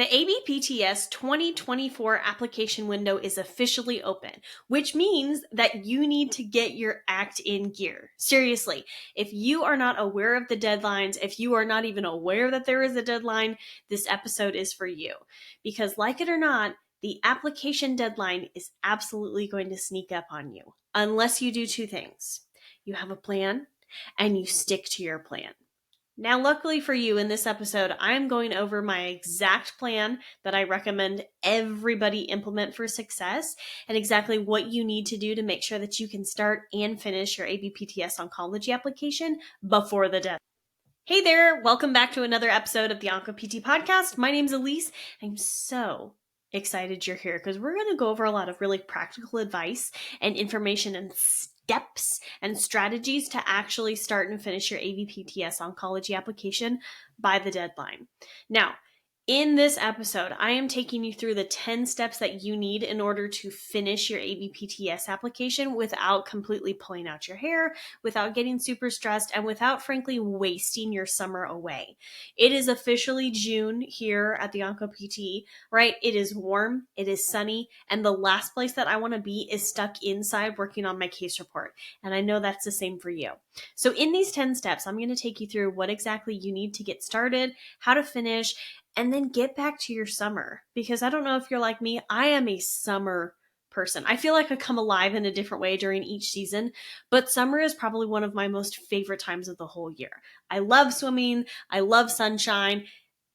The ABPTS 2024 application window is officially open, which means that you need to get your act in gear. Seriously, if you are not aware of the deadlines, if you are not even aware that there is a deadline, this episode is for you. Because like it or not, the application deadline is absolutely going to sneak up on you, unless you do two things. You have a plan and you stick to your plan. Now, luckily for you, in this episode, I'm going over my exact plan that I recommend everybody implement for success and exactly what you need to do to make sure that you can start and finish your ABPTS oncology application before the deadline. Hey there, welcome back to another episode of the OncoPT podcast. My name's Elise. I'm so excited you're here because we're going to go over a lot of really practical advice and information and steps and strategies to actually start and finish your ABPTS oncology application by the deadline. Now, in this episode, I am taking you through the 10 steps that you need in order to finish your ABPTS application without completely pulling out your hair, without getting super stressed, and without, frankly, wasting your summer away. It is officially June here at the OncoPT, right? It is warm, it is sunny, and the last place that I want to be is stuck inside working on my case report. And I know that's the same for you. So in these 10 steps, I'm going to take you through what exactly you need to get started, how to finish, and then get back to your summer. Because I don't know if you're like me, I am a summer person. I feel like I come alive in a different way during each season, but summer is probably one of my most favorite times of the whole year. I love swimming. I love sunshine.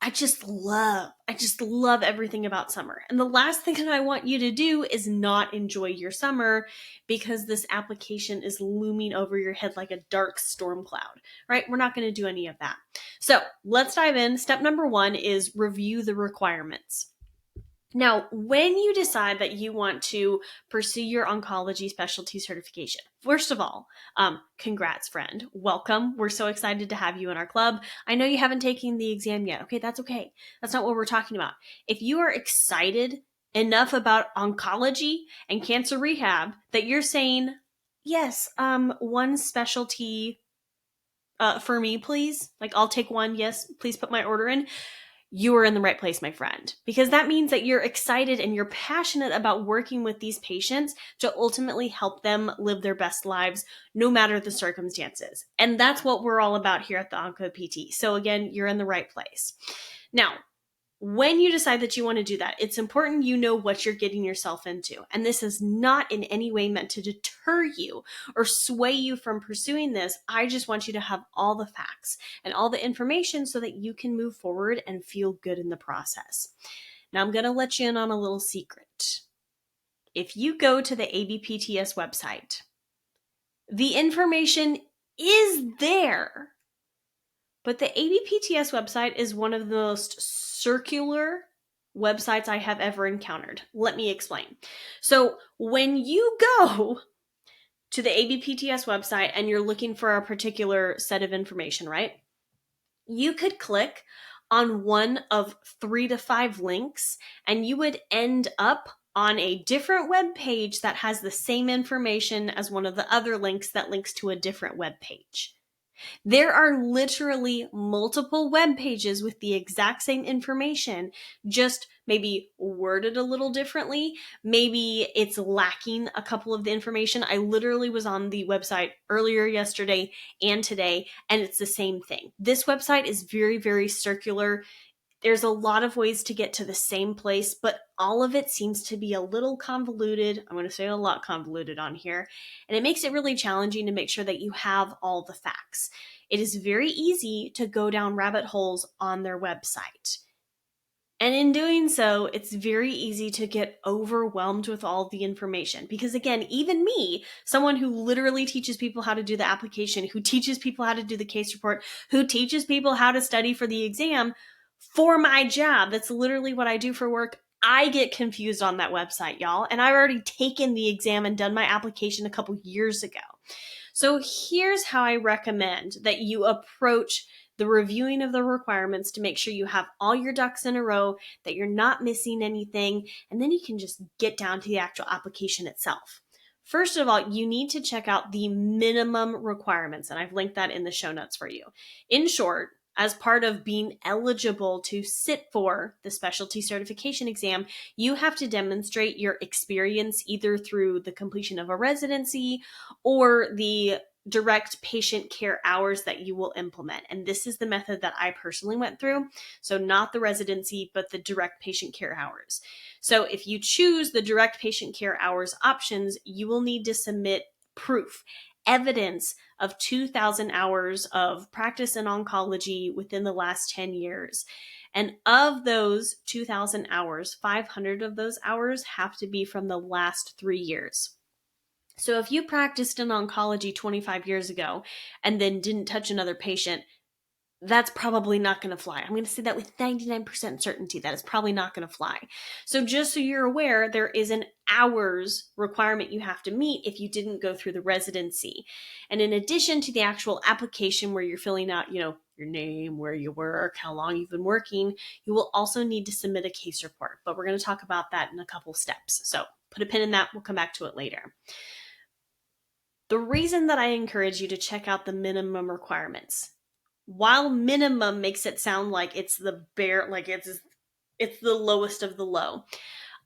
I just love everything about summer. And the last thing that I want you to do is not enjoy your summer because this application is looming over your head like a dark storm cloud, right? We're not going to do any of that. So let's dive in. Step number 1 is review the requirements. Now, when you decide that you want to pursue your oncology specialty certification, first of all, congrats, friend. Welcome. We're so excited to have you in our club. I know you haven't taken the exam yet. Okay, that's okay. That's not what we're talking about. If you are excited enough about oncology and cancer rehab that you're saying, yes, one specialty for me, please. Like, I'll take one. Yes, please put my order in. You are in the right place, my friend, because that means that you're excited and you're passionate about working with these patients to ultimately help them live their best lives, no matter the circumstances. And that's what we're all about here at the OncoPT. So again, you're in the right place. Now, when you decide that you want to do that, it's important you know what you're getting yourself into. And this is not in any way meant to deter you or sway you from pursuing this. I just want you to have all the facts and all the information so that you can move forward and feel good in the process. Now, I'm going to let you in on a little secret. If you go to the ABPTS website, the information is there. But the ABPTS website is one of the most circular websites I have ever encountered. Let me explain. So when you go to the ABPTS website and you're looking for a particular set of information, right? You could click on one of 3 to 5 links and you would end up on a different web page that has the same information as one of the other links that links to a different web page. There are literally multiple web pages with the exact same information, just maybe worded a little differently. Maybe it's lacking a couple of the information. I literally was on the website earlier yesterday and today, and it's the same thing. This website is very, very circular. There's a lot of ways to get to the same place, but all of it seems to be a little convoluted. I'm going to say a lot convoluted on here. And it makes it really challenging to make sure that you have all the facts. It is very easy to go down rabbit holes on their website. And in doing so, it's very easy to get overwhelmed with all the information. Because again, even me, someone who literally teaches people how to do the application, who teaches people how to do the case report, who teaches people how to study for the exam, for my job, that's literally what I do for work, I get confused on that website, y'all. And I've already taken the exam and done my application a couple years ago. So here's how I recommend that you approach the reviewing of the requirements to make sure you have all your ducks in a row, that you're not missing anything, and then you can just get down to the actual application itself. First of all, you need to check out the minimum requirements, and I've linked that in the show notes for you. In short, as part of being eligible to sit for the specialty certification exam, you have to demonstrate your experience either through the completion of a residency or the direct patient care hours that you will implement. And this is the method that I personally went through. So not the residency, but the direct patient care hours. So if you choose the direct patient care hours options, you will need to submit proof, evidence of 2,000 hours of practice in oncology within the last 10 years. And of those 2,000 hours, 500 of those hours have to be from the last 3 years. So if you practiced in oncology 25 years ago and then didn't touch another patient, that's probably not going to fly. I'm going to say that with 99% certainty. That is probably not going to fly. So just so you're aware, there is an hours requirement you have to meet if you didn't go through the residency. And in addition to the actual application where you're filling out, your name, where you work, how long you've been working, you will also need to submit a case report. But we're going to talk about that in a couple steps. So put a pin in that. We'll come back to it later. The reason that I encourage you to check out the minimum requirements, while minimum makes it sound like it's the bare, like it's the lowest of the low,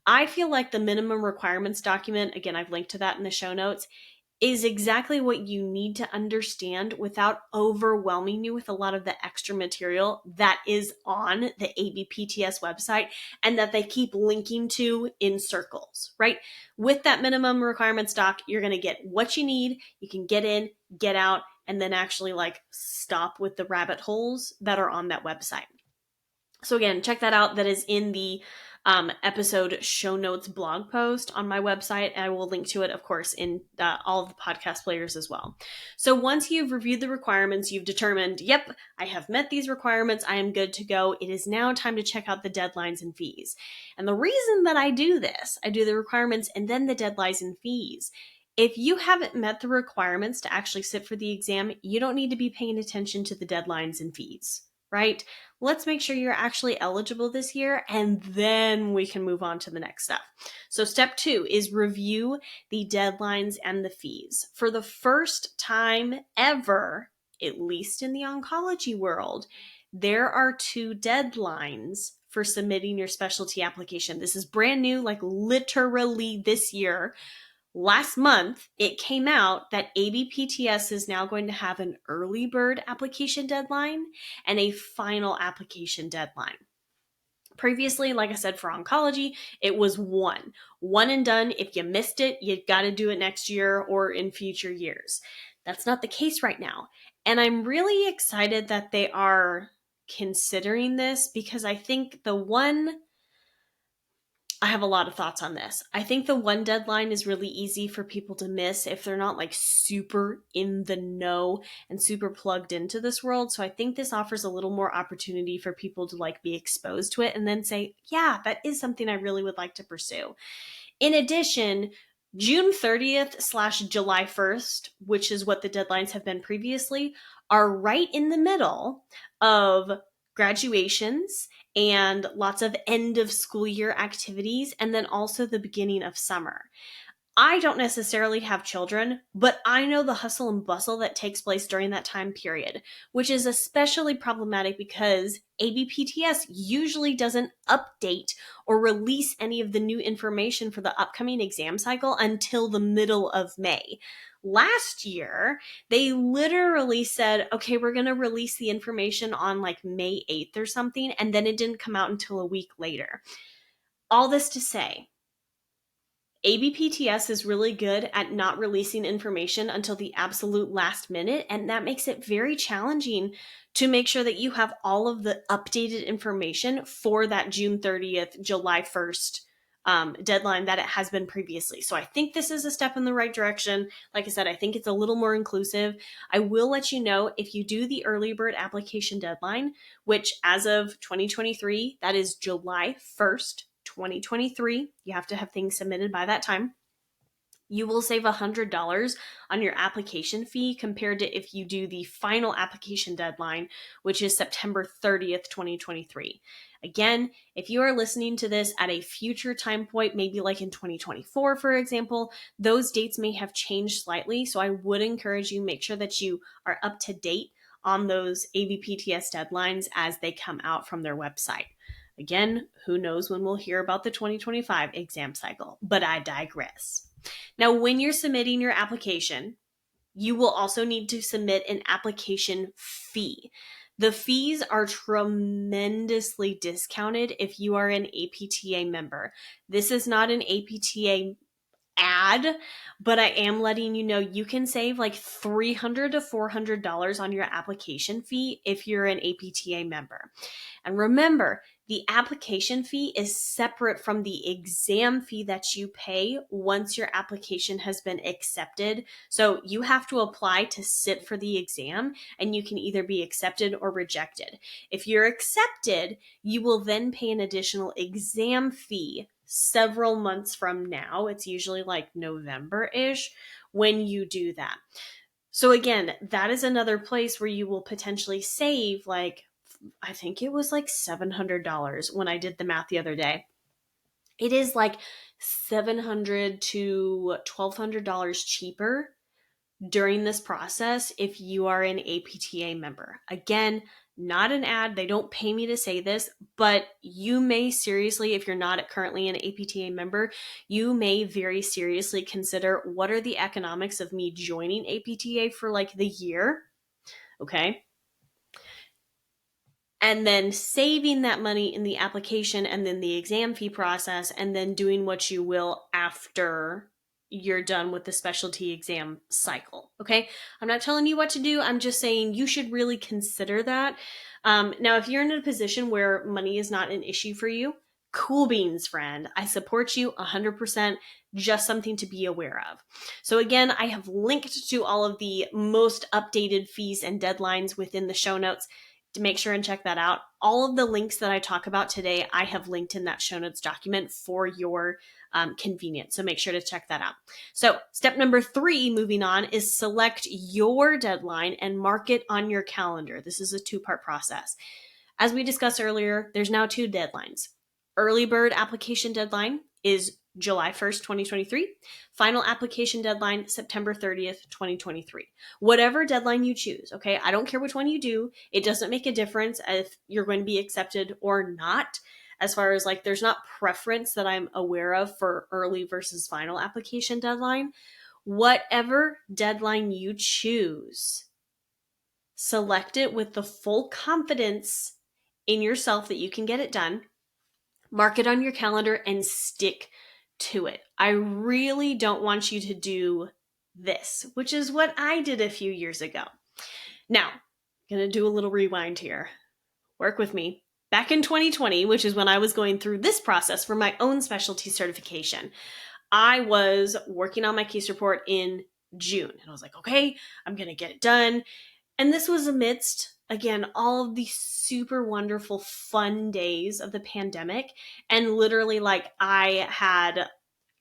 I feel like the minimum requirements document, again, I've linked to that in the show notes, is exactly what you need to understand without overwhelming you with a lot of the extra material that is on the ABPTS website and that they keep linking to in circles, right? With that minimum requirements doc, you're going to get what you need. You can get in, get out, and then actually stop with the rabbit holes that are on that website. So again, check that out. That is in the episode show notes blog post on my website. I will link to it, of course, in all of the podcast players as well. So once you've reviewed the requirements, you've determined, yep, I have met these requirements, I am good to go. It is now time to check out the deadlines and fees. And the reason that I do this, I do the requirements and then the deadlines and fees. If you haven't met the requirements to actually sit for the exam, you don't need to be paying attention to the deadlines and fees, right? Let's make sure you're actually eligible this year, and then we can move on to the next step. So step 2 is review the deadlines and the fees. For the first time ever, at least in the oncology world, there are 2 deadlines for submitting your specialty application. This is brand new, literally this year. Last month, it came out that ABPTS is now going to have an early bird application deadline and a final application deadline. Previously, like I said, for oncology, it was one and done. If you missed it, you got to do it next year or in future years. That's not the case right now. And I'm really excited that they are considering this because I think I have a lot of thoughts on this. I think the one deadline is really easy for people to miss if they're not super in the know and super plugged into this world. So I think this offers a little more opportunity for people to be exposed to it and then say, yeah, that is something I really would like to pursue. In addition, June 30th / July 1st, which is what the deadlines have been previously, are right in the middle of graduations and lots of end of school year activities, and then also the beginning of summer. I don't necessarily have children, but I know the hustle and bustle that takes place during that time period, which is especially problematic because ABPTS usually doesn't update or release any of the new information for the upcoming exam cycle until the middle of May. Last year, they literally said, okay, we're going to release the information on May 8th or something, and then it didn't come out until a week later. All this to say, ABPTS is really good at not releasing information until the absolute last minute, and that makes it very challenging to make sure that you have all of the updated information for that June 30th, July 1st deadline that it has been previously. So I think this is a step in the right direction. Like I said, I think it's a little more inclusive. I will let you know if you do the early bird application deadline, which as of 2023, that is July 1st, 2023. You have to have things submitted by that time. You will save $100 on your application fee compared to if you do the final application deadline, which is September 30th, 2023. Again, if you are listening to this at a future time point, maybe in 2024, for example, those dates may have changed slightly. So I would encourage you make sure that you are up to date on those ABPTS deadlines as they come out from their website. Again, who knows when we'll hear about the 2025 exam cycle, but I digress. Now, when you're submitting your application, you will also need to submit an application fee. The fees are tremendously discounted if you are an APTA member. This is not an APTA ad, but I am letting you know you can save like $300 to $400 on your application fee if you're an APTA member. And remember, the application fee is separate from the exam fee that you pay once your application has been accepted. So you have to apply to sit for the exam, and you can either be accepted or rejected. If you're accepted, you will then pay an additional exam fee several months from now. It's usually like November-ish when you do that. So again, that is another place where you will potentially save like, I think it was like $700 when I did the math the other day. It is like $700 to $1,200 cheaper during this process if you are an APTA member. Again, not an ad. They don't pay me to say this, but you may seriously, if you're not currently an APTA member, you may very seriously consider what are the economics of me joining APTA for like the year, okay? And then saving that money in the application and then the exam fee process, and then doing what you will after you're done with the specialty exam cycle. Okay. I'm not telling you what to do. I'm just saying you should really consider that. Now, if you're in a position where money is not an issue for you, cool beans, friend. I support you 100%. Just something to be aware of. So again, I have linked to all of the most updated fees and deadlines within the show notes. To make sure and check that out. All of the links that I talk about today, I have linked in that show notes document for your convenience. So make sure to check that out. So step number 3, moving on, is select your deadline and mark it on your calendar. This is a 2-part process. As we discussed earlier, there's now 2 deadlines. Early bird application deadline is July 1st, 2023. Final application deadline, September 30th, 2023. Whatever deadline you choose, okay? I don't care which one you do. It doesn't make a difference if you're going to be accepted or not. As far as like, there's not preference that I'm aware of for early versus final application deadline. Whatever deadline you choose, select it with the full confidence in yourself that you can get it done. Mark it on your calendar and stick to it. I really don't want you to do this, which is what I did a few years ago. Now, I'm going to do a little rewind here. Work with me. Back in 2020, which is when I was going through this process for my own specialty certification, I was working on my case report in June. And I was like, okay, I'm going to get it done. And this was amidst, again, all of these super wonderful, fun days of the pandemic. And literally, like, I had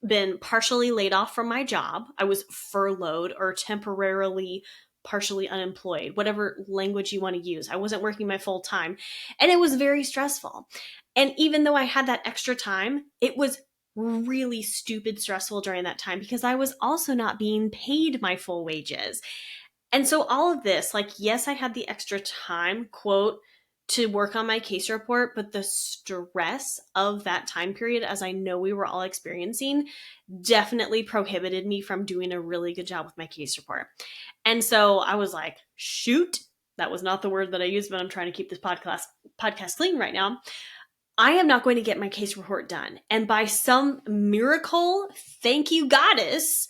been partially laid off from my job. I was furloughed or temporarily partially unemployed, whatever language you want to use. I wasn't working my full time. And it was very stressful. And even though I had that extra time, it was really stupid stressful during that time because I was also not being paid my full wages. And so all of this, like, yes, I had the extra time, quote, to work on my case report, but the stress of that time period, as I know we were all experiencing, definitely prohibited me from doing a really good job with my case report. And so I was like, shoot, that was not the word that I used, but I'm trying to keep this podcast clean right now. I am not going to get my case report done. And by some miracle, thank you, goddess,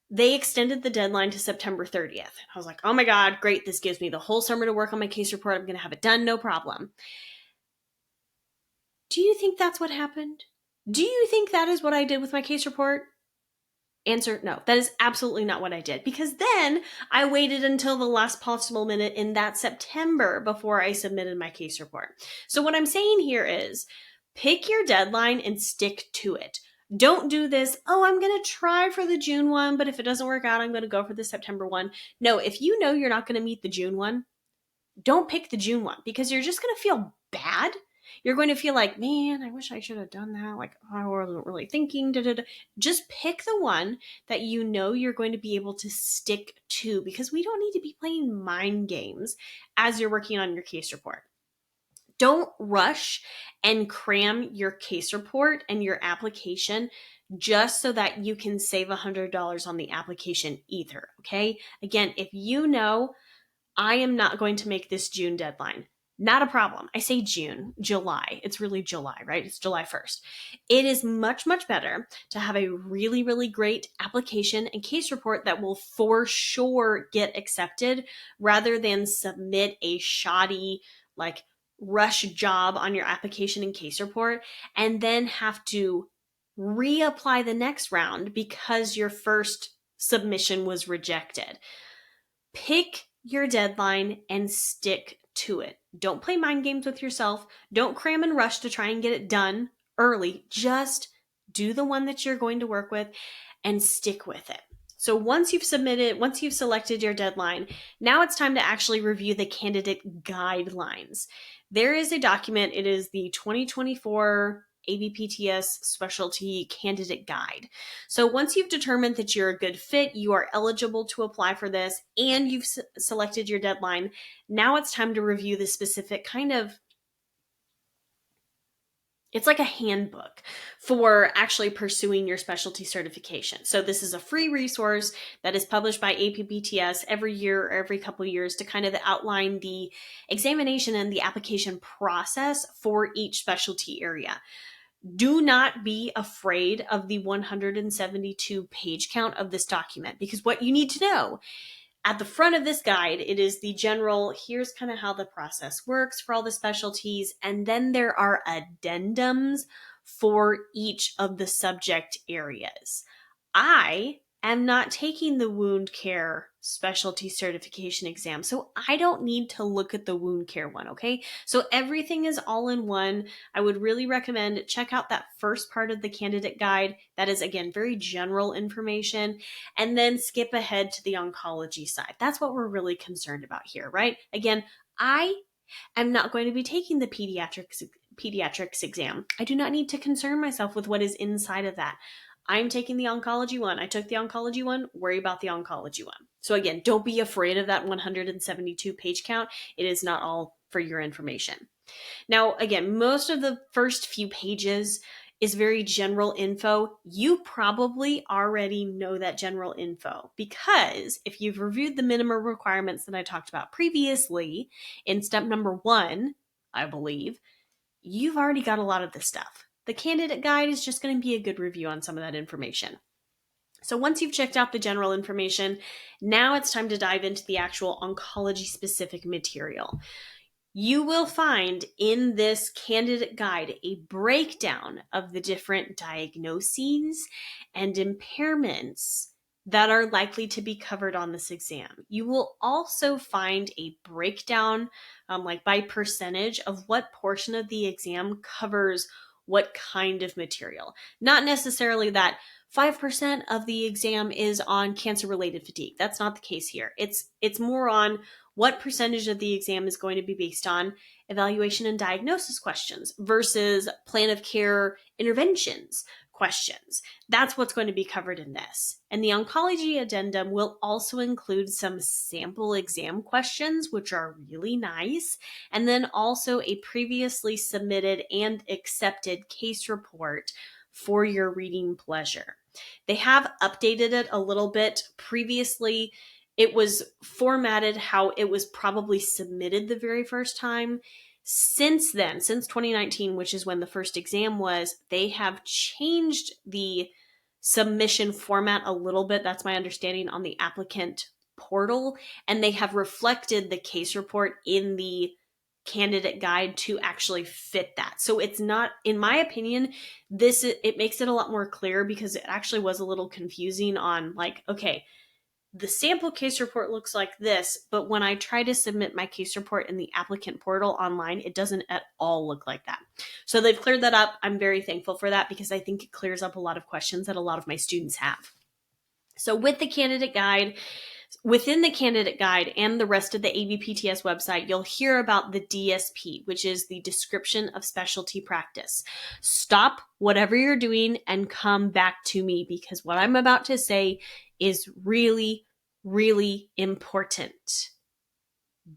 they extended the deadline to September 30th. I was like, oh my God, great. This gives me the whole summer to work on my case report. I'm going to have it done, no problem. Do you think that's what happened? Do you think that is what I did with my case report? Answer, no, that is absolutely not what I did, because then I waited until the last possible minute in that September before I submitted my case report. So what I'm saying here is pick your deadline and stick to it. Don't do this, oh, I'm going to try for the June one, but if it doesn't work out, I'm going to go for the September one. No, if you know you're not going to meet the June one, don't pick the June one, because you're just going to feel bad. you're going to feel like, man, I wish I should have done that. Like, I wasn't really thinking. Da, da, da. Just pick the one that you know you're going to be able to stick to, because we don't need to be playing mind games as you're working on your case report. Don't rush and cram your case report and your application just so that you can save $100 on the application either, okay? Again, if you know I am not going to make this June deadline, not a problem. I say June, July. It's really July, right? It's July 1st. It is much, much better to have a really, really great application and case report that will for sure get accepted rather than submit a shoddy, like, rush job on your application and case report and then have to reapply the next round because your first submission was rejected. Pick your deadline and stick to it. Don't play mind games with yourself. Don't cram and rush to try and get it done early. Just do the one that you're going to work with and stick with it. So once you've selected your deadline, now it's time to actually review the candidate guidelines. There is a document. It is the 2024 ABPTS Specialty Candidate Guide. So once you've determined that you're a good fit, you are eligible to apply for this, and you've selected your deadline, now it's time to review the specific kind of, it's like a handbook for actually pursuing your specialty certification. So this is a free resource that is published by ABPTS every year or every couple of years to kind of outline the examination and the application process for each specialty area. Do not be afraid of the 172 page count of this document, because what you need to know at the front of this guide, it is the general, here's kind of how the process works for all the specialties. And then there are addendums for each of the subject areas. I am not taking the wound care specialty certification exam, so I don't need to look at the wound care one, okay? So everything is all in one. I would really recommend check out that first part of the candidate guide. That is, again, very general information, and then skip ahead to the oncology side. That's what we're really concerned about here, right? Again, I am not going to be taking the pediatrics exam. I do not need to concern myself with what is inside of that. I'm taking the oncology one. I took the oncology one. Worry about the oncology one. So again, don't be afraid of that 172 page count. It is not all for your information. Now, again, most of the first few pages is very general info. You probably already know that general info, because if you've reviewed the minimum requirements that I talked about previously in step number 1, I believe, you've already got a lot of this stuff. The candidate guide is just going to be a good review on some of that information. So once you've checked out the general information, now it's time to dive into the actual oncology specific material. You will find in this candidate guide a breakdown of the different diagnoses and impairments that are likely to be covered on this exam. You will also find a breakdown, like by percentage, of what portion of the exam covers what kind of material. Not necessarily that 5% of the exam is on cancer-related fatigue. That's not the case here. It's more on what percentage of the exam is going to be based on evaluation and diagnosis questions versus plan of care interventions questions. That's what's going to be covered in this. And the oncology addendum will also include some sample exam questions, which are really nice, and then also a previously submitted and accepted case report for your reading pleasure. They have updated it a little bit. Previously, it was formatted how it was probably submitted the very first time. Since then, since 2019, which is when the first exam was, they have changed the submission format a little bit. That's my understanding on the applicant portal. And they have reflected the case report in the candidate guide to actually fit that. So it's not, in my opinion, it makes it a lot more clear, because it actually was a little confusing on like, okay, the sample case report looks like this, but when I try to submit my case report in the applicant portal online, it doesn't at all look like that. So they've cleared that up. I'm very thankful for that, because I think it clears up a lot of questions that a lot of my students have. So with the candidate guide, Within the candidate guide and the rest of the ABPTS website, you'll hear about the DSP, which is the description of specialty practice. Stop whatever you're doing and come back to me, because what I'm about to say is really, really important.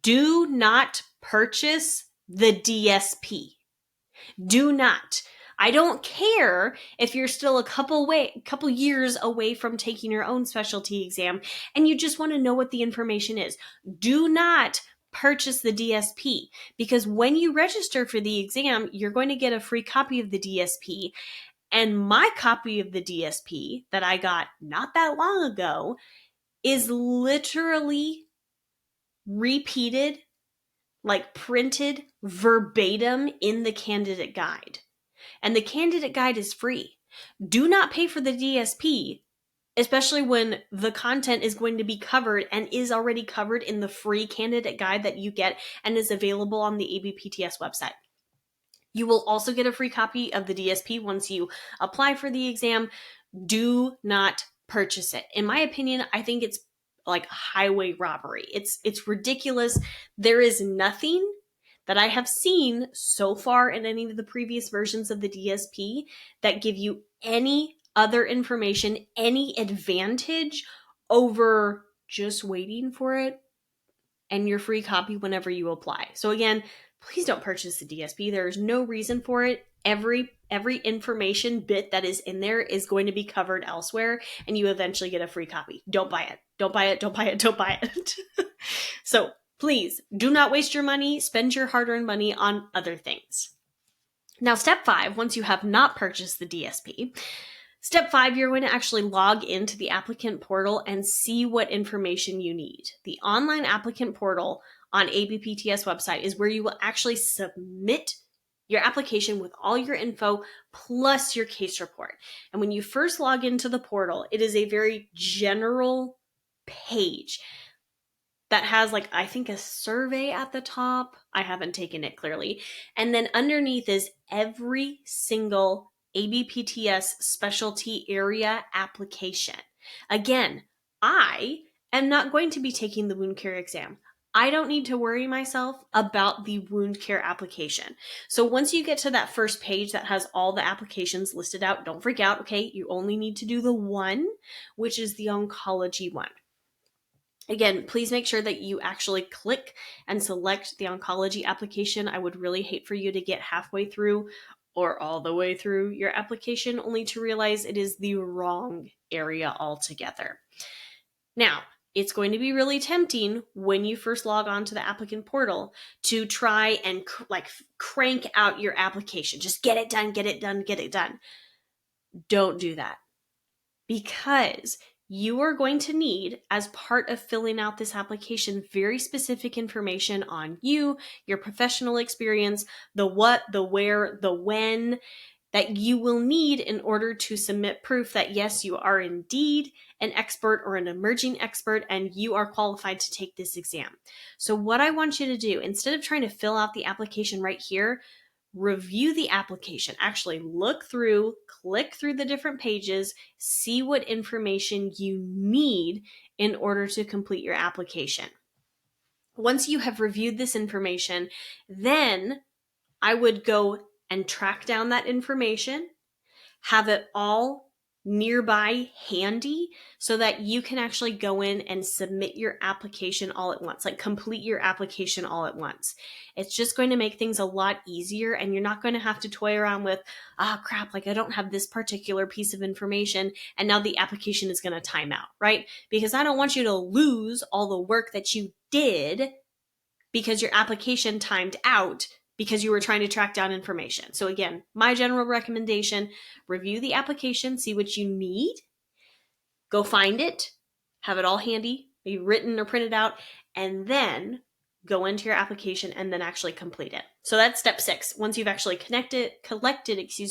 Do not purchase the DSP. Do not. I don't care if you're still a couple years away from taking your own specialty exam and you just want to know what the information is. Do not purchase the DSP, because when you register for the exam, you're going to get a free copy of the DSP. And my copy of the DSP that I got not that long ago is literally repeated, like printed verbatim in the candidate guide. And the candidate guide is free. Do not pay for the DSP, especially when the content is going to be covered and is already covered in the free candidate guide that you get and is available on the ABPTS website. You will also get a free copy of the DSP once you apply for the exam. Do not purchase it. In my opinion, I think it's like highway robbery. It's ridiculous. There is nothing that I have seen so far in any of the previous versions of the DSP that give you any other information, any advantage over just waiting for it and your free copy whenever you apply. So again, please don't purchase the DSP. There is no reason for it. Every information bit that is in there is going to be covered elsewhere, and you eventually get a free copy. Don't buy it. Don't buy it. Don't buy it. Don't buy it. So please do not waste your money. Spend your hard-earned money on other things. Now, step 5, once you have not purchased the DSP, step 5, you're going to actually log into the applicant portal and see what information you need. The online applicant portal on ABPTS website is where you will actually submit your application with all your info plus your case report. And when you first log into the portal, it is a very general page that has, like, I think a survey at the top. I haven't taken it clearly. And then underneath is every single ABPTS specialty area application. Again, I am not going to be taking the wound care exam. I don't need to worry myself about the wound care application. So once you get to that first page that has all the applications listed out, don't freak out, okay? You only need to do the one, which is the oncology one. Again, please make sure that you actually click and select the oncology application. I would really hate for you to get halfway through or all the way through your application only to realize it is the wrong area altogether. Now, it's going to be really tempting when you first log on to the applicant portal to try and crank out your application. Just get it done, get it done, get it done. Don't do that, because you are going to need, as part of filling out this application, very specific information on you, your professional experience, the what, the where, the when, that you will need in order to submit proof that yes, you are indeed an expert or an emerging expert and you are qualified to take this exam. So what I want you to do, instead of trying to fill out the application right here, review the application. Actually look through, click through the different pages, see what information you need in order to complete your application. Once you have reviewed this information, then I would go and track down that information, have it all nearby handy so that you can actually go in and submit your application all at once, like complete your application all at once. It's just going to make things a lot easier, and you're not going to have to toy around with, crap, like I don't have this particular piece of information and now the application is going to time out, right? Because I don't want you to lose all the work that you did because your application timed out because you were trying to track down information. So again, my general recommendation, review the application, see what you need, go find it, have it all handy, be written or printed out, and then go into your application and then actually complete it. So that's step 6. Once you've actually collected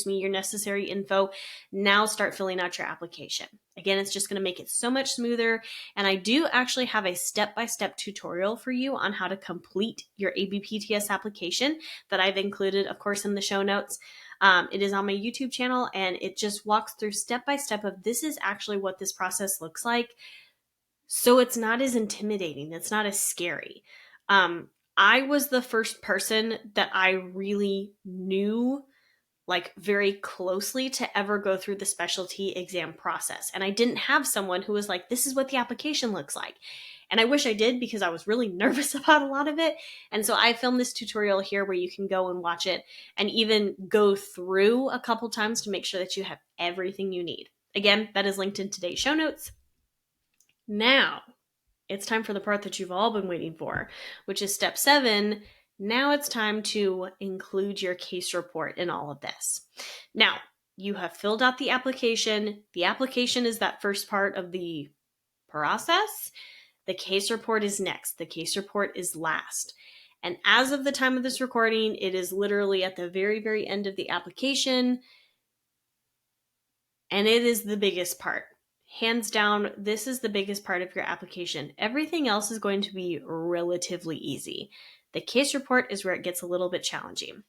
your necessary info, now start filling out your application. Again, it's just going to make it so much smoother. And I do actually have a step-by-step tutorial for you on how to complete your ABPTS application that I've included, of course, in the show notes. It is on my YouTube channel, and it just walks through step-by-step of this is actually what this process looks like. So it's not as intimidating. It's not as scary. I was the first person that I really knew like very closely to ever go through the specialty exam process. And I didn't have someone who was like, this is what the application looks like. And I wish I did because I was really nervous about a lot of it. And so I filmed this tutorial here where you can go and watch it and even go through a couple times to make sure that you have everything you need. Again, that is linked in today's show notes. Now, it's time for the part that you've all been waiting for, which is step 7. Now it's time to include your case report in all of this. Now, you have filled out the application. The application is that first part of the process. The case report is next. The case report is last. And as of the time of this recording, it is literally at the very, very end of the application. And it is the biggest part. Hands down, this is the biggest part of your application. Everything else is going to be relatively easy. The case report is where it gets a little bit challenging.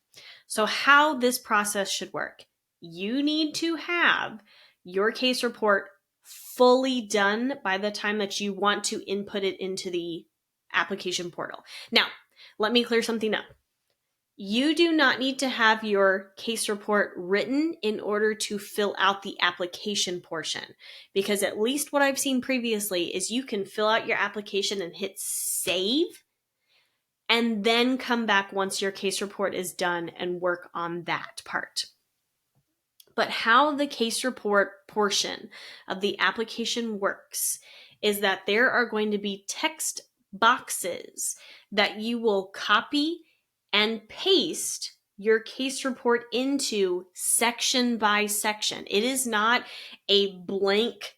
So how this process should work. You need to have your case report fully done by the time that you want to input it into the application portal. Now, let me clear something up. You do not need to have your case report written in order to fill out the application portion, because at least what I've seen previously is you can fill out your application and hit save and then come back once your case report is done and work on that part. But how the case report portion of the application works is that there are going to be text boxes that you will copy and paste your case report into section by section. It is not a blank,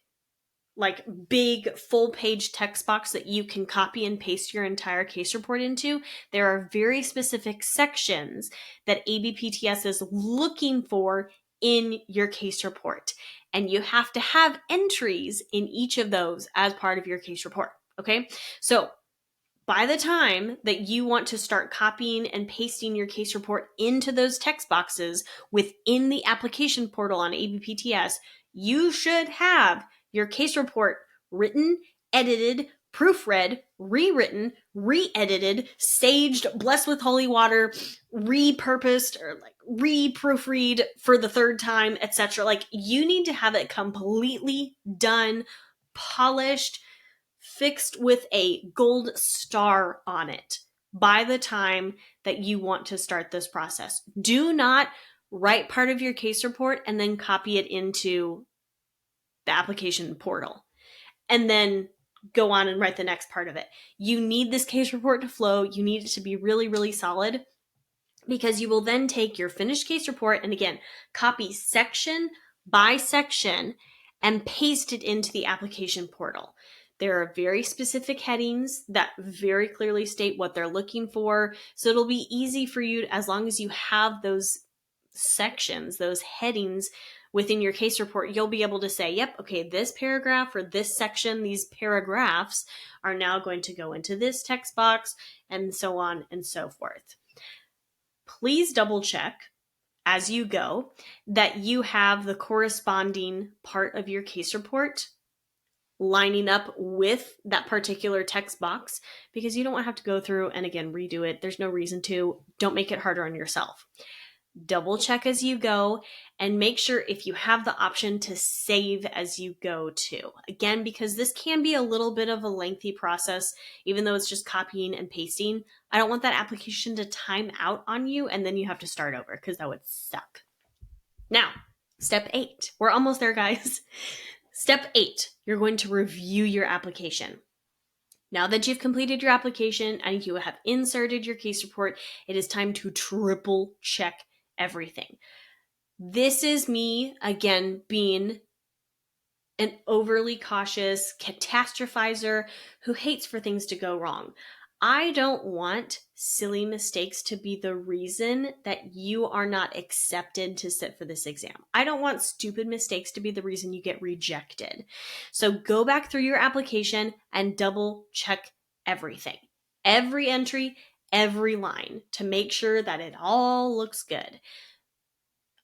like big full page text box that you can copy and paste your entire case report into. There are very specific sections that ABPTS is looking for in your case report. And you have to have entries in each of those as part of your case report. Okay. So by the time that you want to start copying and pasting your case report into those text boxes within the application portal on ABPTS, you should have your case report written, edited, proofread, rewritten, re-edited, saged, blessed with holy water, repurposed, or like re-proofread for the third time, etc. Like, you need to have it completely done, polished, fixed with a gold star on it by the time that you want to start this process. Do not write part of your case report and then copy it into the application portal and then go on and write the next part of it. You need this case report to flow. You need it to be really, really solid, because you will then take your finished case report and again, copy section by section and paste it into the application portal. There are very specific headings that very clearly state what they're looking for. So it'll be easy for you, as long as you have those sections, those headings within your case report, you'll be able to say, yep, okay, this paragraph or this section, these paragraphs are now going to go into this text box, and so on and so forth. Please double check as you go that you have the corresponding part of your case report lining up with that particular text box, because you don't want to have to go through and again redo it. There's no reason to. Don't make it harder on yourself. Double check as you go and make sure if you have the option to save as you go too. Again, because this can be a little bit of a lengthy process, even though it's just copying and pasting. I don't want that application to time out on you and then you have to start over, because that would suck. Now, step 8. We're almost there, guys. Step 8, you're going to review your application. Now that you've completed your application and you have inserted your case report, it is time to triple check everything. This is me, again, being an overly cautious catastrophizer who hates for things to go wrong. I don't want silly mistakes to be the reason that you are not accepted to sit for this exam. I don't want stupid mistakes to be the reason you get rejected. So go back through your application and double check everything. Every entry, every line, to make sure that it all looks good.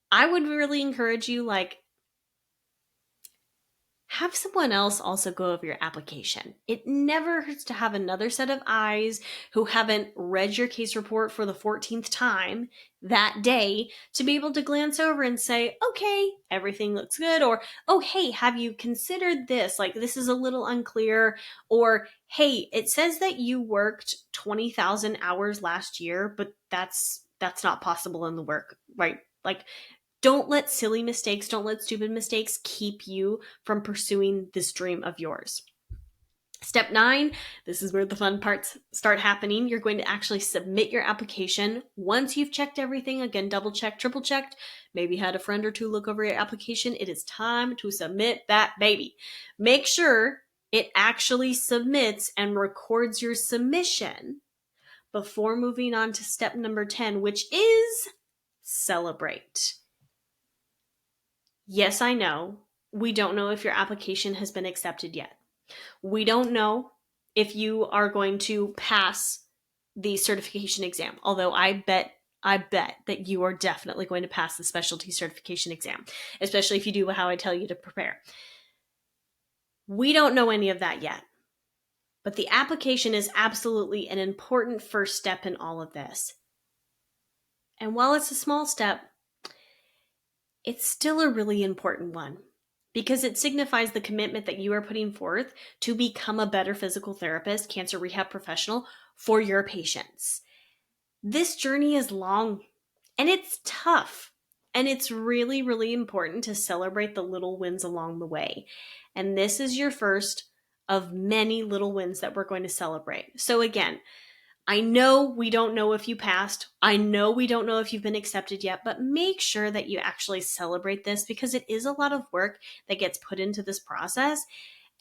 I would really encourage you, Have someone else also go over your application. It never hurts to have another set of eyes who haven't read your case report for the 14th time that day to be able to glance over and say, okay, everything looks good. Or, oh, hey, have you considered this? Like, this is a little unclear. Or, hey, it says that you worked 20,000 hours last year, but that's not possible in the work, right? Like, don't let silly mistakes, don't let stupid mistakes keep you from pursuing this dream of yours. Step 9, this is where the fun parts start happening. You're going to actually submit your application. Once you've checked everything, again, double check, triple checked, maybe had a friend or two look over your application, it is time to submit that baby. Make sure it actually submits and records your submission before moving on to step number 10, which is celebrate. Yes, I know. We don't know if your application has been accepted yet. We don't know if you are going to pass the certification exam, although I bet that you are definitely going to pass the specialty certification exam, especially if you do how I tell you to prepare. We don't know any of that yet, but the application is absolutely an important first step in all of this. And while it's a small step, it's still a really important one because it signifies the commitment that you are putting forth to become a better physical therapist, cancer rehab professional for your patients. This journey is long and it's tough, and it's really, really important to celebrate the little wins along the way. And this is your first of many little wins that we're going to celebrate. So again, I know we don't know if you passed. I know we don't know if you've been accepted yet, but make sure that you actually celebrate this because it is a lot of work that gets put into this process.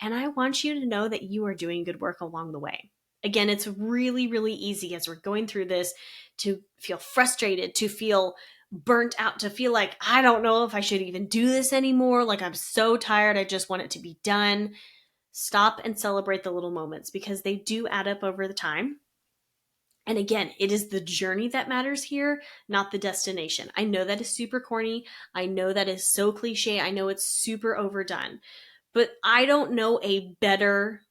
And I want you to know that you are doing good work along the way. Again, it's really, really easy as we're going through this to feel frustrated, to feel burnt out, to feel like, I don't know if I should even do this anymore. Like, I'm so tired. I just want it to be done. Stop and celebrate the little moments because they do add up over the time. And again, it is the journey that matters here, not the destination. I know that is super corny. I know that is so cliche. I know it's super overdone. But I don't know a better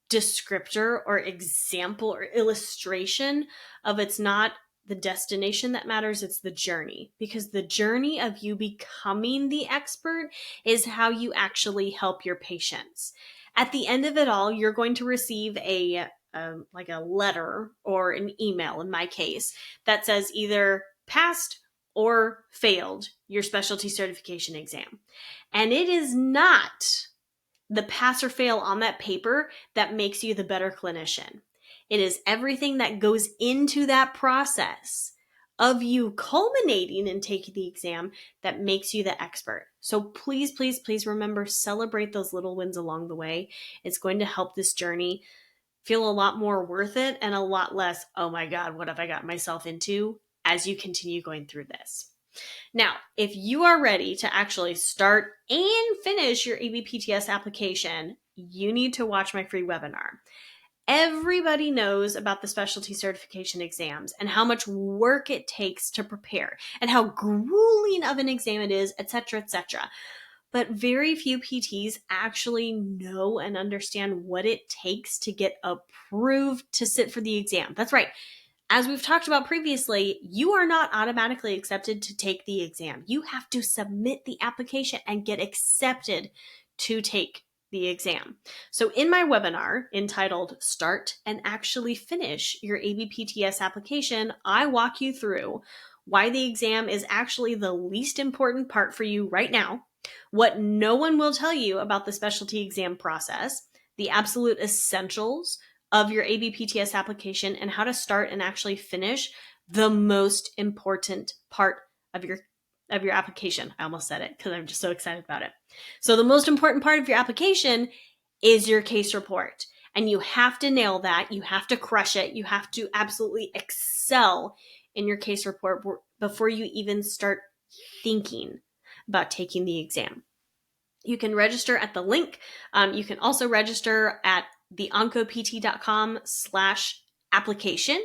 descriptor or example or illustration of it's not the destination that matters, it's the journey. Because the journey of you becoming the expert is how you actually help your patients. At the end of it all, you're going to receive like a letter or an email, in my case, that says either passed or failed your specialty certification exam. And it is not the pass or fail on that paper that makes you the better clinician. It is everything that goes into that process of you culminating and taking the exam that makes you the expert. So please, please, please remember, celebrate those little wins along the way. It's going to help this journey feel a lot more worth it and a lot less, oh my God, what have I got myself into as you continue going through this. Now, if you are ready to actually start and finish your ABPTS application, you need to watch my free webinar. Everybody knows about the specialty certification exams and how much work it takes to prepare and how grueling of an exam it is, etc., etc. But very few PTs actually know and understand what it takes to get approved to sit for the exam. That's right. As we've talked about previously, you are not automatically accepted to take the exam. You have to submit the application and get accepted to take the exam. So in my webinar entitled Start and Actually Finish Your ABPTS Application, I walk you through why the exam is actually the least important part for you right now, what no one will tell you about the specialty exam process, the absolute essentials of your ABPTS application, and how to start and actually finish the most important part of your application. I almost said it because I'm just so excited about it. So the most important part of your application is your case report. And you have to nail that. You have to crush it. You have to absolutely excel in your case report before you even start thinking about taking the exam. You can register at the link. You can also register at theoncopt.com/application,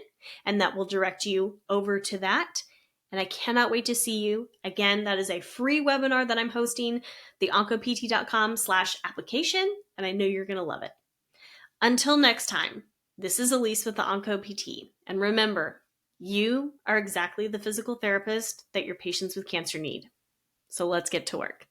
and that will direct you over to that. And I cannot wait to see you. Again, that is a free webinar that I'm hosting, theoncopt.com/application, and I know you're going to love it. Until next time, this is Elise with the OncoPT. And remember, you are exactly the physical therapist that your patients with cancer need. So let's get to work.